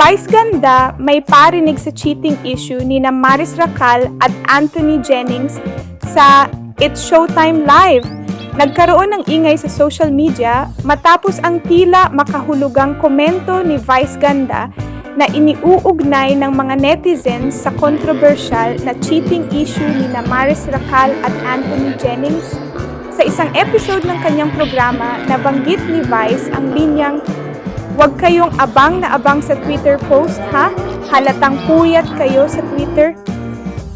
Vice ganda, may parinig sa cheating issue ni na Maris Racal at Anthony Jennings sa It's Showtime Live. Nagkaroon ng ingay sa social media matapos ang tila makahulugang komento ni Vice ganda na iniuugnay ng mga netizens sa controversial na cheating issue ni na Maris Racal at Anthony Jennings. Sa isang episode ng kanyang programa, nabanggit ni Vice ang linyang, "Huwag kayong abang na abang sa Twitter post ha, halatang puyat kayo sa Twitter."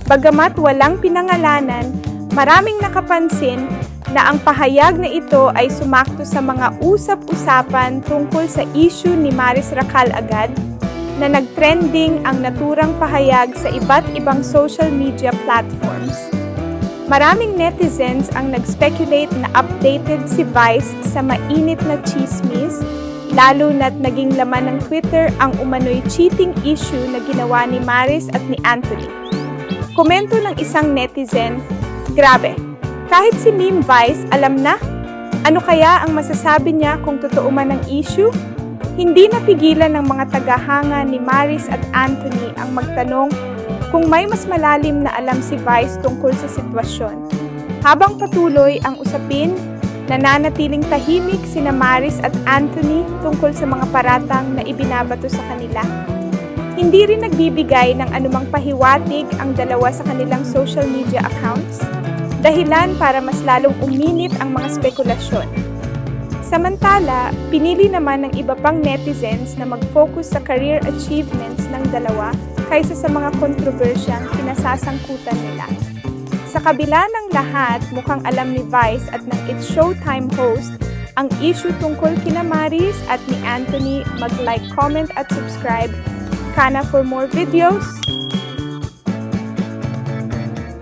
Bagamat walang pinangalanan, maraming nakapansin na ang pahayag na ito ay sumakto sa mga usap-usapan tungkol sa issue ni Maris Racal agad, na nagtrending ang naturang pahayag sa iba't ibang social media platforms. Maraming netizens ang nag-speculate na updated si Vice sa mainit na chismis, lalo na't naging laman ng Twitter ang umano'y cheating issue na ginawa ni Maris at ni Anthony. Komento ng isang netizen, "Grabe, kahit si Meme Vice alam na? Ano kaya ang masasabi niya kung totoo man ang issue?" Hindi napigilan ng mga tagahanga ni Maris at Anthony ang magtanong kung may mas malalim na alam si Vice tungkol sa sitwasyon. Habang patuloy ang usapin, nananatiling tahimik sina Maris at Anthony tungkol sa mga paratang na ibinabato sa kanila. Hindi rin nagbibigay ng anumang pahiwatig ang dalawa sa kanilang social media accounts, dahilan para mas lalong uminit ang mga spekulasyon. Samantala, pinili naman ng iba pang netizens na mag-focus sa career achievements ng dalawa kaysa sa mga kontrobersyang pinasasangkutan nila. Sa kabila ng lahat, mukhang alam ni Vice at ng It's Showtime host ang issue tungkol kina Maris at ni Anthony. Mag-like, comment at subscribe. Kana for more videos.